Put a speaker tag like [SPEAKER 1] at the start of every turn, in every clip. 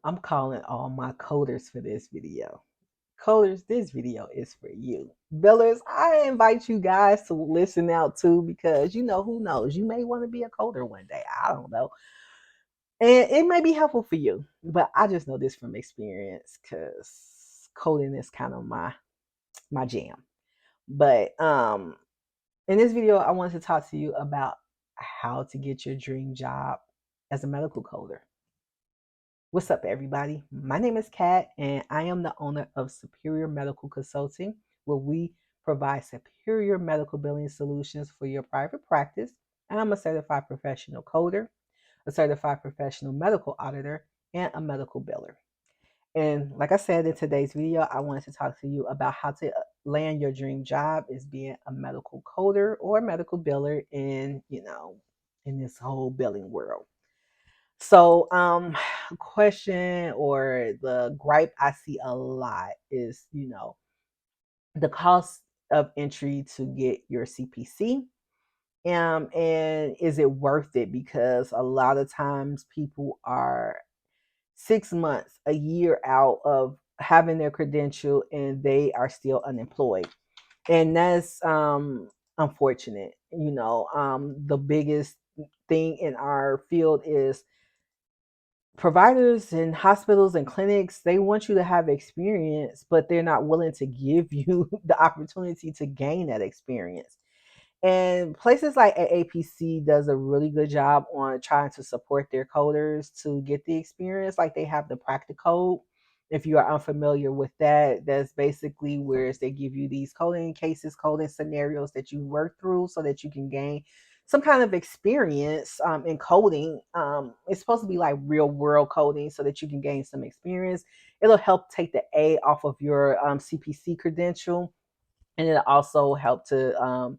[SPEAKER 1] I'm calling all my coders for this video. Coders, this video is for you. Billers, I invite you guys to listen out too because who knows? You may want to be a coder one day. I don't know. And it may be helpful for you, but I just know this from experience because coding is kind of my jam. But in this video, I wanted to talk to you about how to get your dream job as a medical coder. What's up, everybody? My name is Kat, and I am the owner of Superior Medical Consulting, where we provide superior medical billing solutions for your private practice. I'm a certified professional coder, a certified professional medical auditor, and a medical biller. And like I said in today's video, I wanted to talk to you about how to land your dream job as being a medical coder or medical biller in this whole billing world. So, question or the gripe I see a lot is, the cost of entry to get your CPC. And is it worth it? Because a lot of times people are 6 months, a year out of having their credential and they are still unemployed. And that's unfortunate. The biggest thing in our field is providers and hospitals and clinics, they want you to have experience, but they're not willing to give you the opportunity to gain that experience. And places like AAPC does a really good job on trying to support their coders to get the experience. Like they have the Practicode. If you are unfamiliar with that, that's basically where they give you these coding cases, coding scenarios that you work through so that you can gain some kind of experience in coding. It's supposed to be like real world coding so that you can gain some experience. It'll help take the A off of your CPC credential, and it'll also help to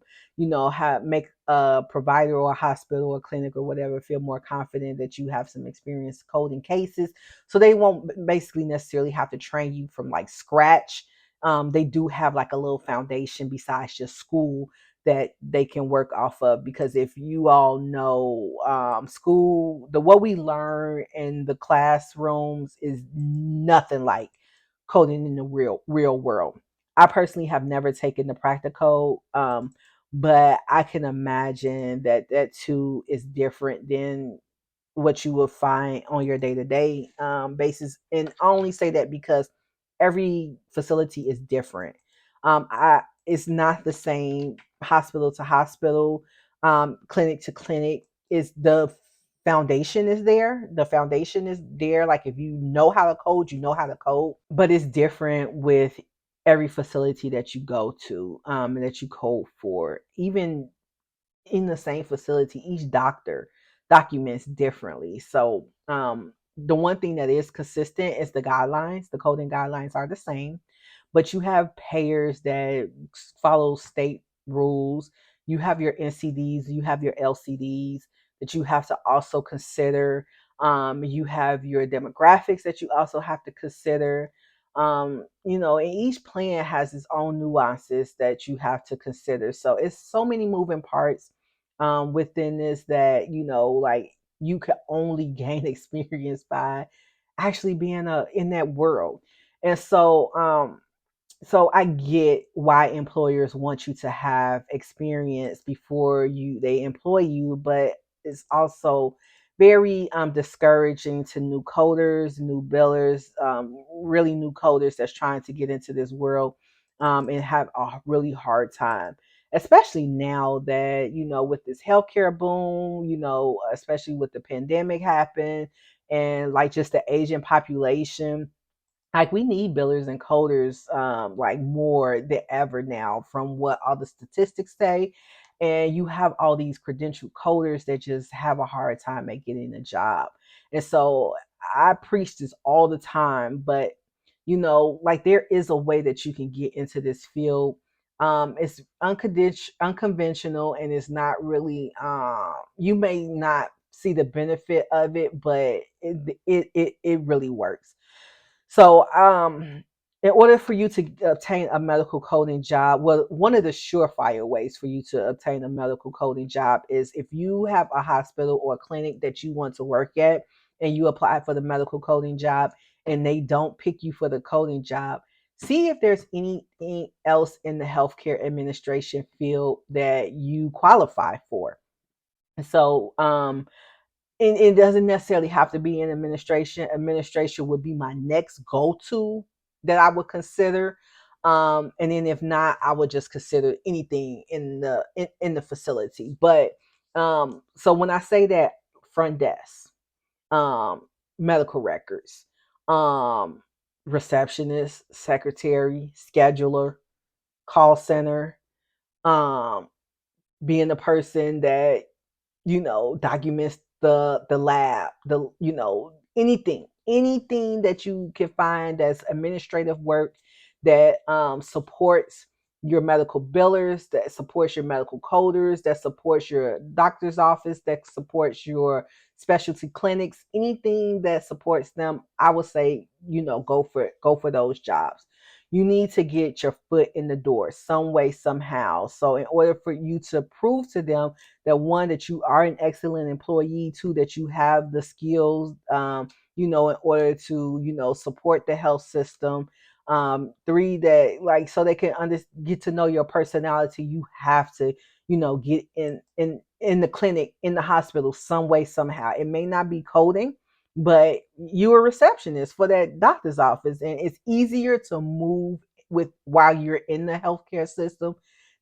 [SPEAKER 1] make a provider or a hospital or clinic or whatever feel more confident that you have some experience coding cases, so they won't basically necessarily have to train you from like scratch. They do have like a little foundation besides just school that they can work off of, because if you all know, school, the what we learn in the classrooms is nothing like coding in the real world. I personally have never taken the practical, but I can imagine that that too is different than what you will find on your day to day basis. And I only say that because every facility is different. It's not the same hospital to hospital, clinic to clinic. Is the foundation is there. The foundation is there. Like if you know how to code, you know how to code, but it's different with every facility that you go to, and that you code for. Even in the same facility, each doctor documents differently. So the one thing that is consistent is the guidelines. The coding guidelines are the same, but you have payers that follow state rules. You have your NCDs, you have your LCDs that you have to also consider. You have your demographics that you also have to consider. And each plan has its own nuances that you have to consider. So it's so many moving parts within this that like you can only gain experience by actually being in that world. And so I get why employers want you to have experience before they employ you, but it's also very discouraging to new coders, new billers, really new coders that's trying to get into this world, and have a really hard time, especially now that with this healthcare boom, especially with the pandemic happen, and like just the aging population. Like we need billers and coders, like more than ever now, from what all the statistics say. And you have all these credentialed coders that just have a hard time at getting a job. And so I preach this all the time, but like there is a way that you can get into this field. It's unconventional, and it's not really, you may not see the benefit of it, but it really works. So, in order for you to obtain a medical coding job, well, one of the surefire ways for you to obtain a medical coding job is if you have a hospital or a clinic that you want to work at, and you apply for the medical coding job and they don't pick you for the coding job, see if there's anything else in the healthcare administration field that you qualify for. So, and it doesn't necessarily have to be in administration. Administration would be my next go-to that I would consider. And then if not, I would just consider anything in the facility. But so when I say that, front desk, um, medical records, um, receptionist, secretary, scheduler, call center, um, being the person that documents the lab, anything that you can find that's administrative work that supports your medical billers, that supports your medical coders, that supports your doctor's office, that supports your specialty clinics, anything that supports them. I would say, go for those jobs. You need to get your foot in the door some way, somehow. So in order for you to prove to them that, one, that you are an excellent employee, two, that you have the skills, in order to, support the health system, three, that, like, so they can get to know your personality, you have to, get in the clinic, in the hospital, some way, somehow. It may not be coding, but you're a receptionist for that doctor's office, and it's easier to move with while you're in the healthcare system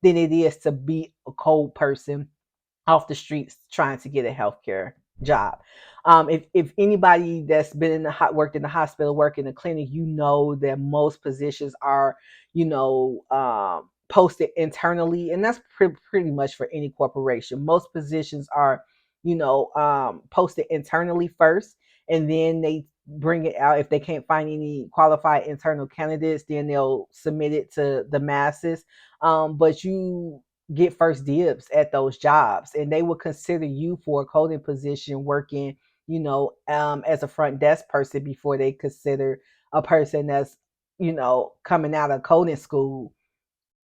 [SPEAKER 1] than it is to be a cold person off the streets trying to get a healthcare job. If anybody that's been worked in the hospital, worked in the clinic, that most positions are, posted internally, and that's pretty much for any corporation. Most positions are, posted internally first, and then they bring it out. If they can't find any qualified internal candidates, then they'll submit it to the masses. But you get first dibs at those jobs, and they will consider you for a coding position working, as a front desk person, before they consider a person that's, coming out of coding school,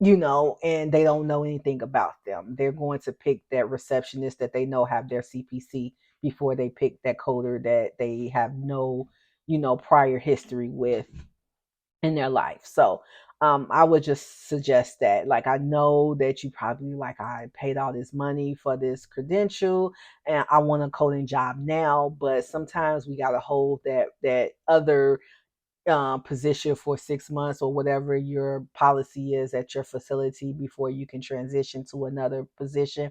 [SPEAKER 1] and they don't know anything about them. They're going to pick that receptionist that they know have their CPC before they pick that coder that they have no, prior history with in their life. So I would just suggest that. Like, I know that you probably like, I paid all this money for this credential and I want a coding job now, but sometimes we gotta hold that other position for 6 months or whatever your policy is at your facility before you can transition to another position.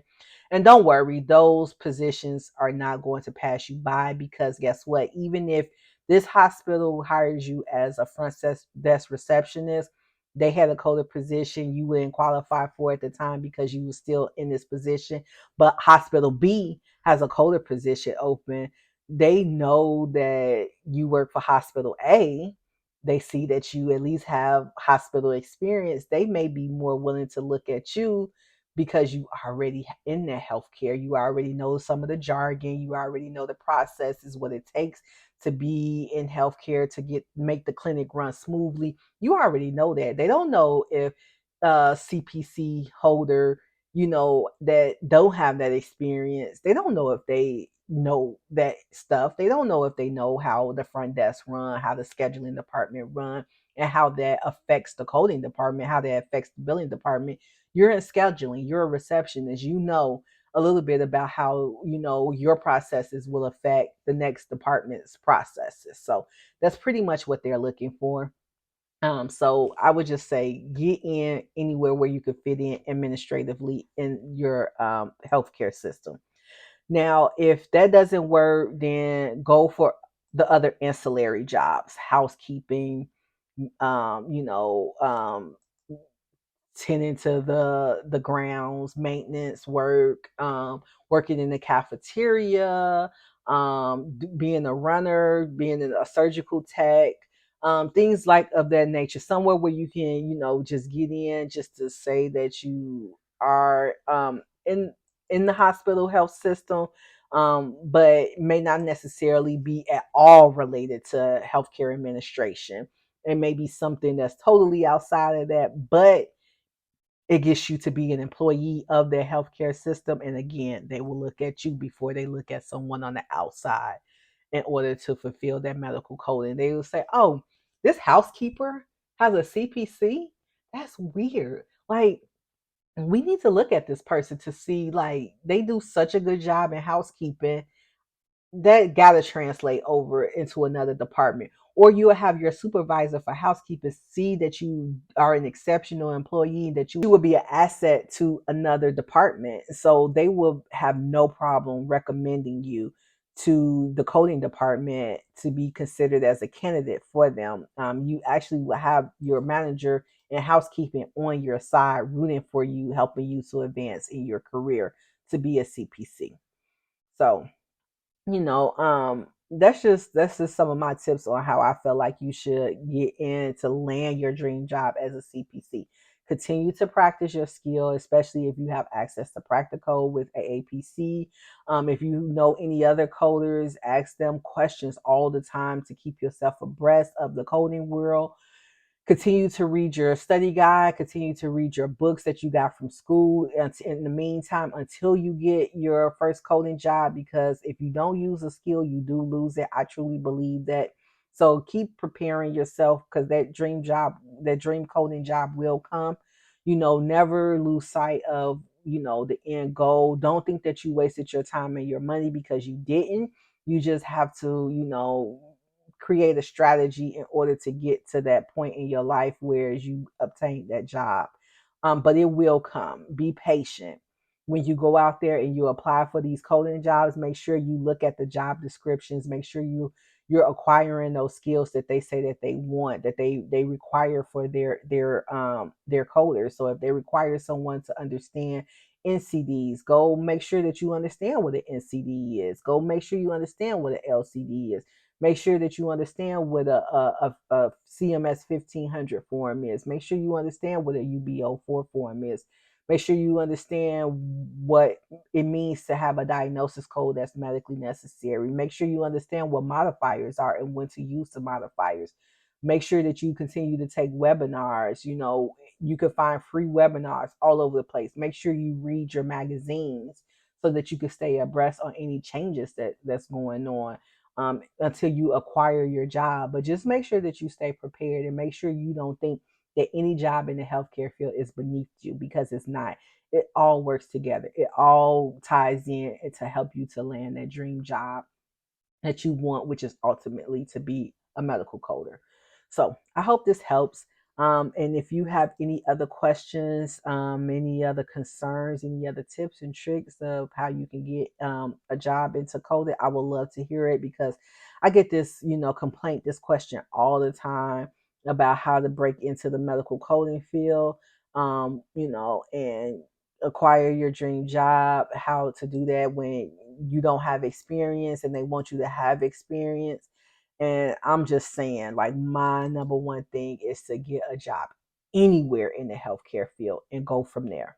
[SPEAKER 1] And don't worry, those positions are not going to pass you by, because guess what? Even if this hospital hires you as a front desk receptionist, they had a coded position you wouldn't qualify for at the time because you were still in this position. But hospital B has a coded position open. They know that you work for hospital A. They see that you at least have hospital experience. They may be more willing to look at you because you already in that healthcare. You already know some of the jargon. You already know the processes, what it takes to be in healthcare to make the clinic run smoothly. You already know that. They don't know if CPC holder, that don't have that experience. They don't know if they know that stuff. They don't know if they know how the front desk run, how the scheduling department run, and how that affects the coding department, how that affects the billing department. You're in scheduling, you're a receptionist, a little bit about how, your processes will affect the next department's processes. So that's pretty much what they're looking for. So I would just say, get in anywhere where you could fit in administratively in your healthcare system. Now, if that doesn't work, then go for the other ancillary jobs, housekeeping, um, you know, um, tending to the grounds, maintenance work, working in the cafeteria, being a runner, being a surgical tech, things like of that nature. Somewhere where you can, just get in, just to say that you are in the hospital health system, but may not necessarily be at all related to healthcare administration. It may be something that's totally outside of that, but it gets you to be an employee of their healthcare system. And again, they will look at you before they look at someone on the outside. in order to fulfill that medical coding. They will say, oh, this housekeeper has a CPC? That's weird. Like, we need to look at this person to see, like, they do such a good job in housekeeping that gotta translate over into another department. Or you will have your supervisor for housekeeping see that you are an exceptional employee, that you will be an asset to another department. So they will have no problem recommending you to the coding department to be considered as a candidate for them. You actually will have your manager in housekeeping on your side, rooting for you, helping you to advance in your career to be a CPC. So that's just some of my tips on how I feel like you should get in to land your dream job as a CPC. Continue to practice your skill, especially if you have access to practical with AAPC. If you know any other coders, ask them questions all the time to keep yourself abreast of the coding world. Continue to read your study guide, continue to read your books that you got from school in the meantime until you get your first coding job, because if you don't use a skill, you do lose it. I truly believe that. So keep preparing yourself, because that dream job, that dream coding job will come. Never lose sight of, the end goal. Don't think that you wasted your time and your money, because you didn't. You just have to, create a strategy in order to get to that point in your life where you obtain that job. But it will come. Be patient. When you go out there and you apply for these coding jobs, make sure you look at the job descriptions. Make sure you're acquiring those skills that they say that they want, that they require for their coders. So if they require someone to understand NCDs, go make sure that you understand what an NCD is. Go make sure you understand what an LCD is. Make sure that you understand what a CMS 1500 form is. Make sure you understand what a UBO4 form is. Make sure you understand what it means to have a diagnosis code that's medically necessary. Make sure you understand what modifiers are and when to use the modifiers. Make sure that you continue to take webinars. You can find free webinars all over the place. Make sure you read your magazines so that you can stay abreast on any changes that's going on, until you acquire your job. But just make sure that you stay prepared, and make sure you don't think that any job in the healthcare field is beneath you, because it's not. It all works together. It all ties in to help you to land that dream job that you want, which is ultimately to be a medical coder. So I hope this helps. And if you have any other questions, any other concerns, any other tips and tricks of how you can get a job into coding, I would love to hear it, because I get this, complaint, this question all the time about how to break into the medical coding field, and acquire your dream job, how to do that when you don't have experience and they want you to have experience. And I'm just saying, like, my number one thing is to get a job anywhere in the healthcare field and go from there.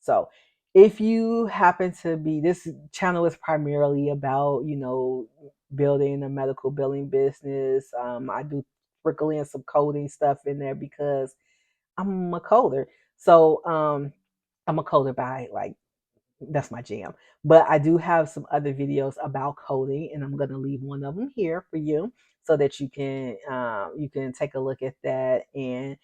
[SPEAKER 1] So if you happen to be, this channel is primarily about, building a medical billing business. I do sprinkle in some coding stuff in there because I'm a coder. So I'm a coder by, like, that's my jam. But I do have some other videos about coding, and I'm going to leave one of them here for you so that you can take a look at that. And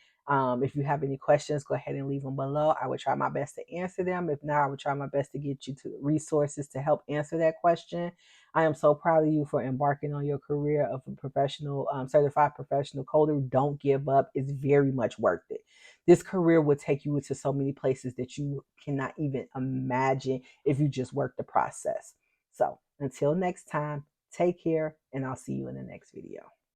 [SPEAKER 1] if you have any questions, go ahead and leave them below. I will try my best to answer them. If not, I will try my best to get you to resources to help answer that question. I am so proud of you for embarking on your career of a professional, certified professional coder. Don't give up. It's very much worth it. This career will take you into so many places that you cannot even imagine if you just work the process. So until next time, take care, and I'll see you in the next video.